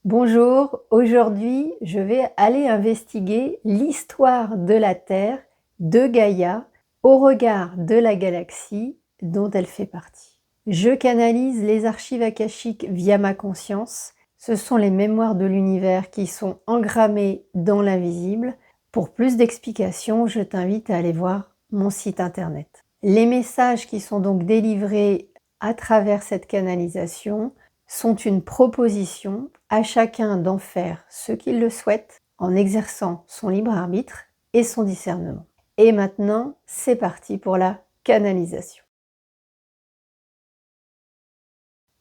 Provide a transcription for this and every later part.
Bonjour, aujourd'hui je vais aller investiguer l'histoire de la Terre, de Gaïa, au regard de la galaxie dont elle fait partie. Je canalise les archives akashiques via ma conscience. Ce sont les mémoires de l'univers qui sont engrammées dans l'invisible. Pour plus d'explications, je t'invite à aller voir mon site internet. Les messages qui sont donc délivrés à travers cette canalisation sont une proposition à chacun d'en faire ce qu'il le souhaite en exerçant son libre arbitre et son discernement. Et maintenant, c'est parti pour la canalisation.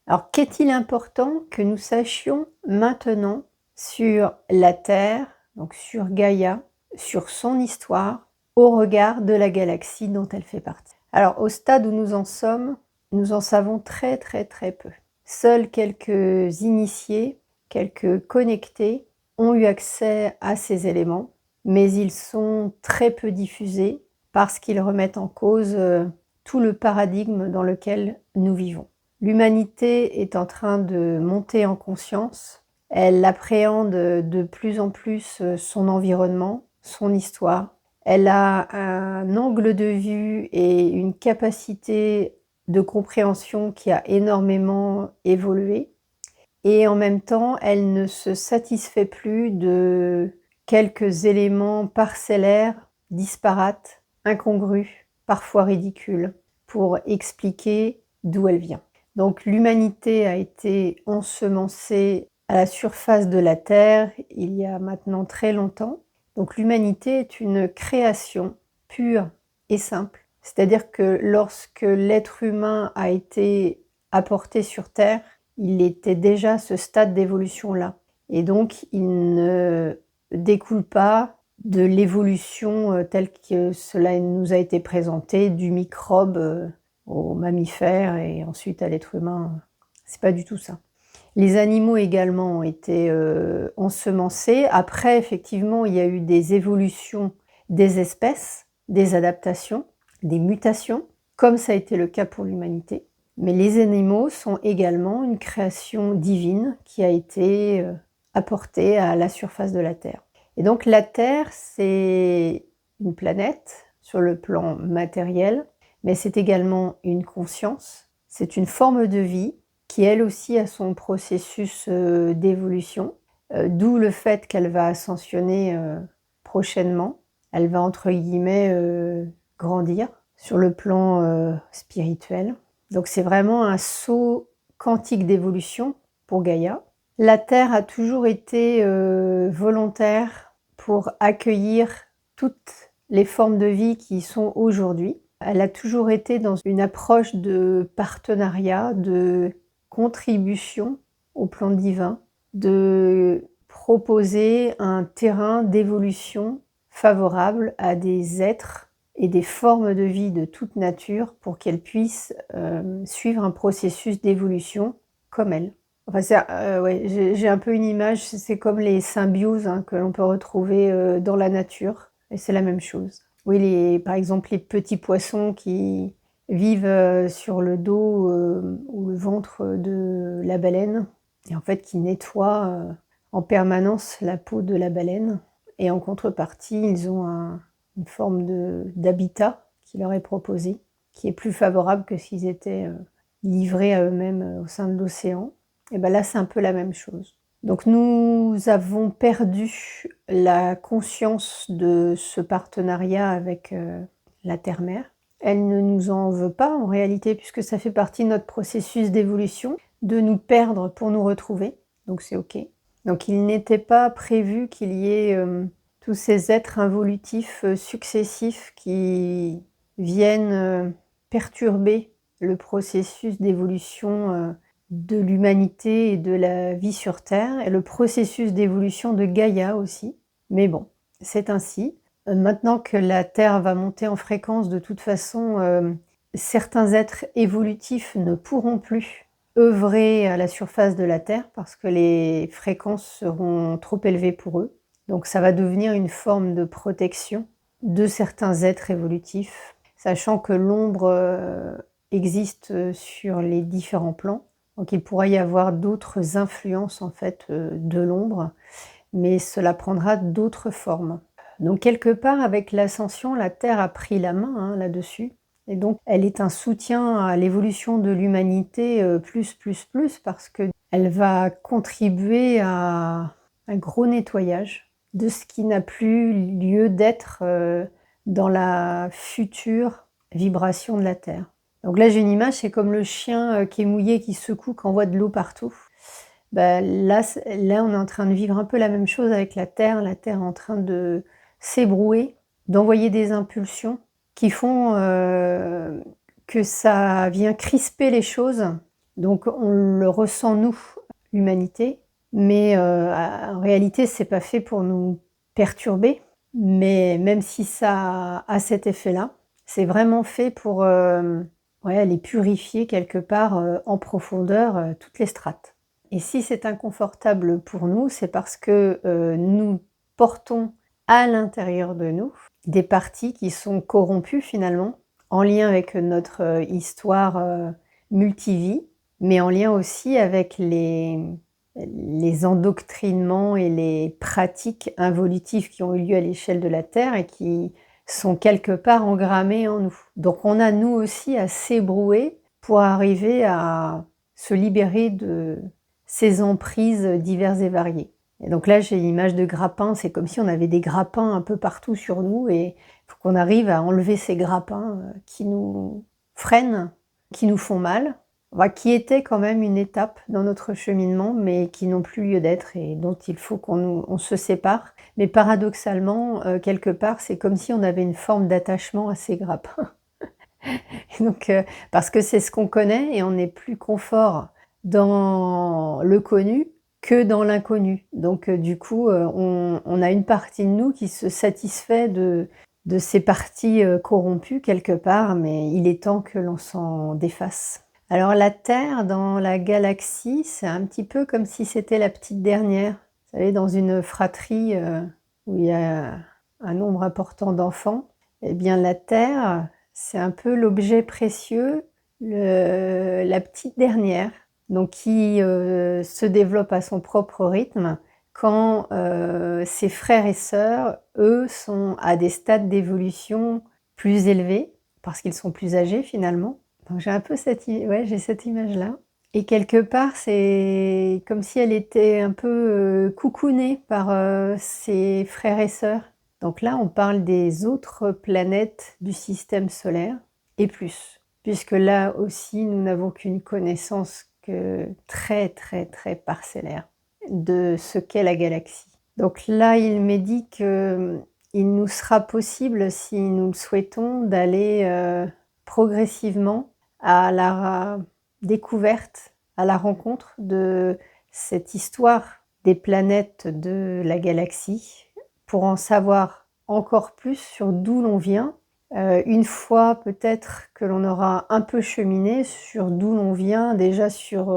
Alors, qu'est-il important que nous sachions maintenant sur la Terre, donc sur Gaïa, sur son histoire, au regard de la galaxie dont elle fait partie? Alors, au stade où nous en sommes, nous en savons très peu. Seuls quelques initiés, quelques connectés ont eu accès à ces éléments, mais ils sont très peu diffusés parce qu'ils remettent en cause tout le paradigme dans lequel nous vivons. L'humanité est en train de monter en conscience, elle appréhende de plus en plus son environnement, son histoire. Elle a un angle de vue et une capacité de compréhension qui a énormément évolué. Et en même temps, elle ne se satisfait plus de quelques éléments parcellaires, disparates, incongrus, parfois ridicules, pour expliquer d'où elle vient. Donc l'humanité a été ensemencée à la surface de la Terre il y a maintenant très longtemps. Donc l'humanité est une création pure et simple. C'est-à-dire que lorsque l'être humain a été apporté sur Terre, il était déjà à ce stade d'évolution-là. Et donc il ne découle pas de l'évolution telle que cela nous a été présenté, du microbe aux mammifères et ensuite à l'être humain. C'est pas du tout ça. Les animaux également ont été ensemencés. Après, effectivement, il y a eu des évolutions des espèces, des adaptations, des mutations, comme ça a été le cas pour l'humanité. Mais les animaux sont également une création divine qui a été apportée à la surface de la Terre. Et donc la Terre, c'est une planète sur le plan matériel, mais c'est également une conscience, c'est une forme de vie qui elle aussi a son processus d'évolution, d'où le fait qu'elle va ascensionner prochainement. Elle va entre guillemets grandir sur le plan spirituel. Donc c'est vraiment un saut quantique d'évolution pour Gaïa. La Terre a toujours été volontaire pour accueillir toutes les formes de vie qui y sont aujourd'hui. Elle a toujours été dans une approche de partenariat, de contribution au plan divin, de proposer un terrain d'évolution favorable à des êtres et des formes de vie de toute nature pour qu'elles puissent suivre un processus d'évolution comme elle. Enfin, ouais, j'ai un peu une image, c'est comme les symbioses que l'on peut retrouver dans la nature, et c'est la même chose. Oui, par exemple, les petits poissons qui vivent sur le dos ou le ventre de la baleine, et en fait qui nettoient en permanence la peau de la baleine, et en contrepartie, ils ont une forme d'habitat qui leur est proposé, qui est plus favorable que s'ils étaient livrés à eux-mêmes au sein de l'océan. Et bien là, c'est un peu la même chose. Donc nous avons perdu la conscience de ce partenariat avec la Terre-Mère. Elle ne nous en veut pas en réalité, puisque ça fait partie de notre processus d'évolution, de nous perdre pour nous retrouver. Donc c'est OK. Donc il n'était pas prévu qu'il y ait tous ces êtres involutifs successifs qui viennent perturber le processus d'évolution de l'humanité et de la vie sur Terre, et le processus d'évolution de Gaïa aussi. Mais bon, c'est ainsi. Maintenant que la Terre va monter en fréquence, de toute façon, certains êtres évolutifs ne pourront plus œuvrer à la surface de la Terre parce que les fréquences seront trop élevées pour eux. Donc ça va devenir une forme de protection de certains êtres évolutifs, sachant que l'ombre existe sur les différents plans. Donc il pourrait y avoir d'autres influences en fait, de l'ombre, mais cela prendra d'autres formes. Donc quelque part avec l'ascension, la Terre a pris la main, hein, là-dessus et donc elle est un soutien à l'évolution de l'humanité, plus parce qu'elle va contribuer à un gros nettoyage de ce qui n'a plus lieu d'être, dans la future vibration de la Terre. Donc là j'ai une image, c'est comme le chien, qui est mouillé, qui secoue, qui envoie de l'eau partout. Bah, là on est en train de vivre un peu la même chose avec la Terre est en train de s'ébrouer, d'envoyer des impulsions qui font, que ça vient crisper les choses. Donc on le ressent nous, l'humanité, mais en réalité c'est pas fait pour nous perturber. Mais même si ça a cet effet-là, c'est vraiment fait pour, ouais, aller purifier quelque part, en profondeur, toutes les strates. Et si c'est inconfortable pour nous, c'est parce que, nous portons à l'intérieur de nous des parties qui sont corrompues finalement, en lien avec notre, histoire, multivie, mais en lien aussi avec les endoctrinements et les pratiques involutives qui ont eu lieu à l'échelle de la Terre et qui sont quelque part engrammées en nous. Donc on a nous aussi à s'ébrouer pour arriver à se libérer de ces emprises diverses et variées. Et donc là j'ai l'image de grappins, c'est comme si on avait des grappins un peu partout sur nous et il faut qu'on arrive à enlever ces grappins qui nous freinent, qui nous font mal, qui étaient quand même une étape dans notre cheminement, mais qui n'ont plus lieu d'être et dont il faut on se sépare. Mais paradoxalement, quelque part, c'est comme si on avait une forme d'attachement à ces grappins. Donc, parce que c'est ce qu'on connaît et on est plus confort dans le connu que dans l'inconnu. Donc, du coup, on a une partie de nous qui se satisfait de ces parties corrompues quelque part, mais il est temps que l'on s'en défasse. Alors la Terre dans la galaxie, c'est un petit peu comme si c'était la petite dernière. Vous savez, dans une fratrie où il y a un nombre important d'enfants, eh bien la Terre, c'est un peu l'objet précieux, la petite dernière, donc qui se développe à son propre rythme, quand ses frères et sœurs, eux, sont à des stades d'évolution plus élevés, parce qu'ils sont plus âgés finalement. Donc j'ai un peu j'ai cette image-là. Et quelque part, c'est comme si elle était un peu coucounée par ses frères et sœurs. Donc là, on parle des autres planètes du système solaire, et plus. Puisque là aussi, nous n'avons qu'une connaissance que très très très parcellaire de ce qu'est la galaxie. Donc là, il m'est dit qu'il nous sera possible, si nous le souhaitons, d'aller progressivement à la découverte, à la rencontre de cette histoire des planètes de la galaxie, pour en savoir encore plus sur d'où l'on vient, une fois peut-être que l'on aura un peu cheminé sur d'où l'on vient, déjà sur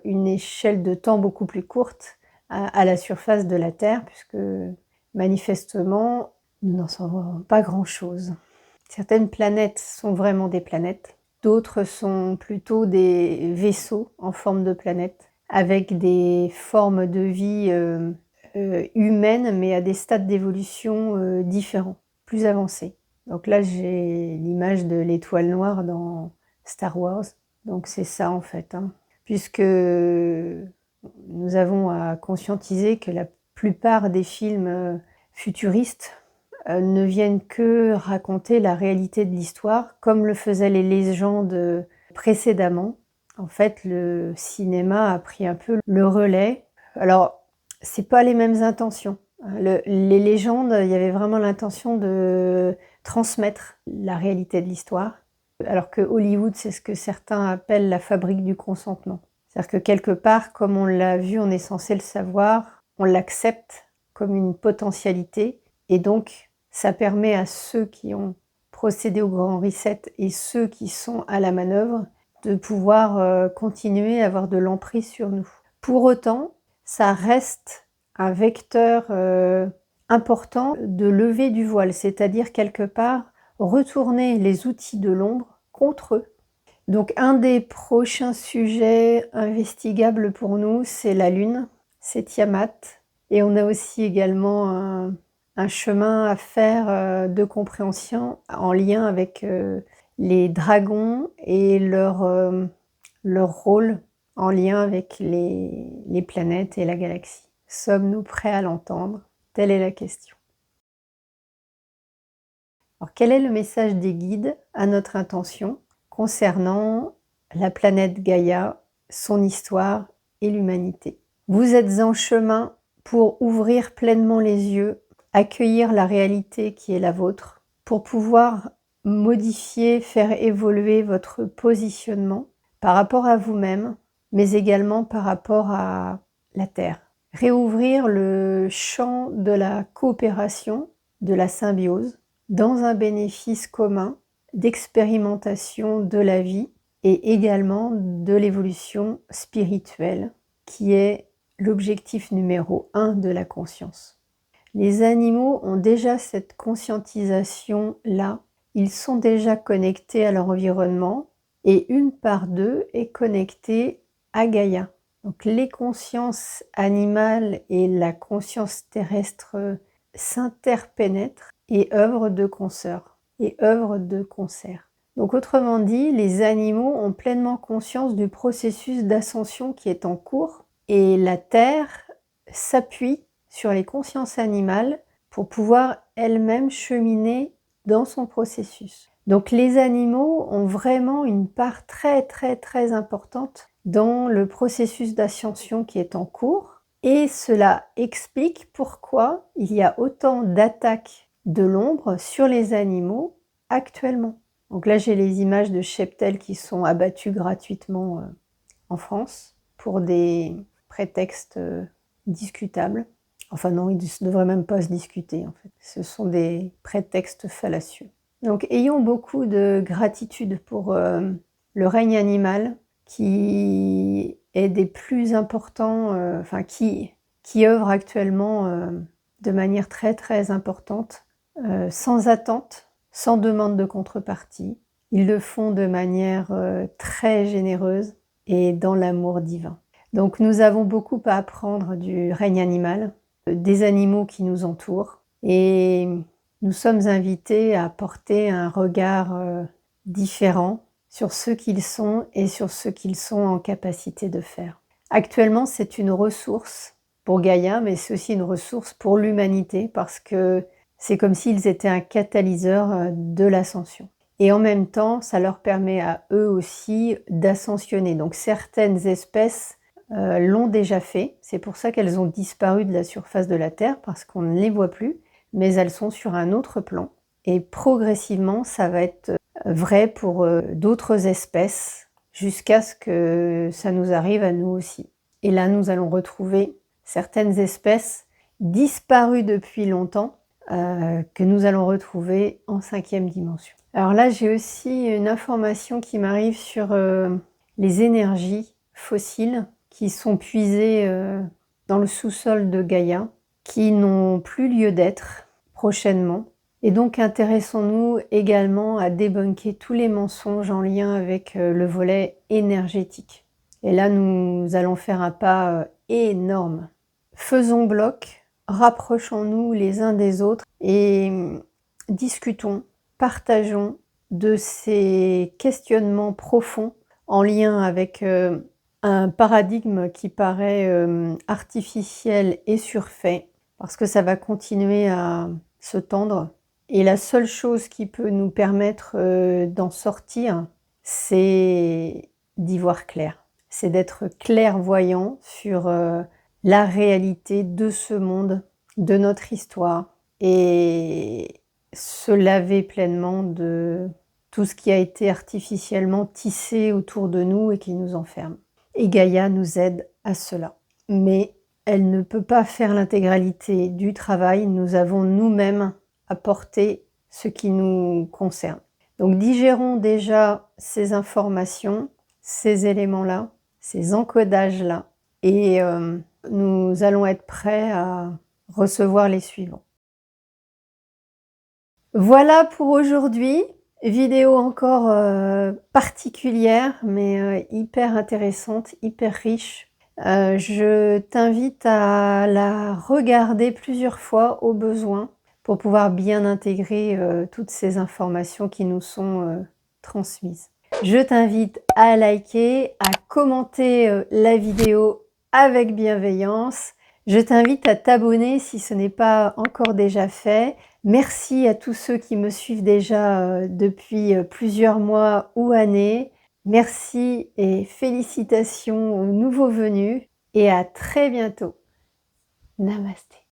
une échelle de temps beaucoup plus courte à la surface de la Terre, puisque manifestement, nous n'en savons pas grand-chose. Certaines planètes sont vraiment des planètes, d'autres sont plutôt des vaisseaux en forme de planète, avec des formes de vie humaines, mais à des stades d'évolution différents, plus avancés. Donc là, j'ai l'image de l'étoile noire dans Star Wars, donc c'est ça en fait, hein. Puisque nous avons à conscientiser que la plupart des films futuristes ne viennent que raconter la réalité de l'histoire, comme le faisaient les légendes précédemment. En fait, le cinéma a pris un peu le relais. Alors, c'est pas les mêmes intentions. Les légendes, il y avait vraiment l'intention de transmettre la réalité de l'histoire, alors que Hollywood, c'est ce que certains appellent la fabrique du consentement. C'est-à-dire que quelque part, comme on l'a vu, on est censé le savoir, on l'accepte comme une potentialité, et donc ça permet à ceux qui ont procédé au grand reset et ceux qui sont à la manœuvre de pouvoir continuer à avoir de l'emprise sur nous. Pour autant, ça reste un vecteur important de lever du voile, c'est-à-dire quelque part retourner les outils de l'ombre contre eux Donc un des prochains sujets investigables pour nous, c'est la Lune, c'est Tiamat. Et on a aussi également un chemin à faire de compréhension en lien avec les dragons et leur rôle en lien avec les planètes et la galaxie. Sommes-nous prêts à l'entendre? Telle est la question. Alors, quel est le message des guides à notre intention concernant la planète Gaïa, son histoire et l'humanité? Vous êtes en chemin pour ouvrir pleinement les yeux, accueillir la réalité qui est la vôtre, pour pouvoir modifier, faire évoluer votre positionnement par rapport à vous-même, mais également par rapport à la Terre. Réouvrir le champ de la coopération, de la symbiose, dans un bénéfice commun d'expérimentation de la vie et également de l'évolution spirituelle, qui est l'objectif numéro 1 de la conscience. Les animaux ont déjà cette conscientisation-là, ils sont déjà connectés à leur environnement et une part d'eux est connectée à Gaïa. Donc les consciences animales et la conscience terrestre s'interpénètrent et œuvrent de consoeur et œuvrent de concert. Donc autrement dit, les animaux ont pleinement conscience du processus d'ascension qui est en cours et la Terre s'appuie sur les consciences animales pour pouvoir elle-même cheminer dans son processus. Donc les animaux ont vraiment une part très très très importante dans le processus d'ascension qui est en cours et cela explique pourquoi il y a autant d'attaques de l'ombre sur les animaux actuellement. Donc là j'ai les images de cheptels qui sont abattus gratuitement en France pour des prétextes discutables. Enfin non, ils ne devraient même pas se discuter en fait. Ce sont des prétextes fallacieux. Donc ayons beaucoup de gratitude pour le règne animal qui est des plus importants, qui œuvre actuellement de manière très très importante, sans attente, sans demande de contrepartie. Ils le font de manière très généreuse et dans l'amour divin. Donc nous avons beaucoup à apprendre du règne animal, des animaux qui nous entourent et nous sommes invités à porter un regard différent sur ce qu'ils sont et sur ce qu'ils sont en capacité de faire. Actuellement, c'est une ressource pour Gaïa, mais c'est aussi une ressource pour l'humanité parce que c'est comme s'ils étaient un catalyseur de l'ascension. Et en même temps, ça leur permet à eux aussi d'ascensionner. Donc certaines espèces l'ont déjà fait. C'est pour ça qu'elles ont disparu de la surface de la Terre, parce qu'on ne les voit plus, mais elles sont sur un autre plan. Et progressivement, ça va être vrai pour d'autres espèces, jusqu'à ce que ça nous arrive à nous aussi. Et là, nous allons retrouver certaines espèces disparues depuis longtemps, que nous allons retrouver en 5e dimension. Alors là, j'ai aussi une information qui m'arrive sur les énergies fossiles qui sont puisées dans le sous-sol de Gaïa, qui n'ont plus lieu d'être prochainement. Et donc intéressons-nous également à débunker tous les mensonges en lien avec le volet énergétique. Et là, nous allons faire un pas énorme. Faisons bloc, rapprochons-nous les uns des autres et discutons, partageons de ces questionnements profonds en lien avec un paradigme qui paraît artificiel et surfait, parce que ça va continuer à se tendre. Et la seule chose qui peut nous permettre d'en sortir, c'est d'y voir clair. C'est d'être clairvoyant sur la réalité de ce monde, de notre histoire, et se laver pleinement de tout ce qui a été artificiellement tissé autour de nous et qui nous enferme. Et Gaïa nous aide à cela. Mais elle ne peut pas faire l'intégralité du travail. Nous avons nous-mêmes à porter ce qui nous concerne. Donc digérons déjà ces informations, ces éléments-là, ces encodages-là, et nous allons être prêts à recevoir les suivants. Voilà pour aujourd'hui. Vidéo encore particulière, mais hyper intéressante, hyper riche. Je t'invite à la regarder plusieurs fois au besoin pour pouvoir bien intégrer toutes ces informations qui nous sont transmises. Je t'invite à liker, à commenter la vidéo avec bienveillance. Je t'invite à t'abonner si ce n'est pas encore déjà fait. Merci à tous ceux qui me suivent déjà depuis plusieurs mois ou années. Merci et félicitations aux nouveaux venus et à très bientôt. Namasté.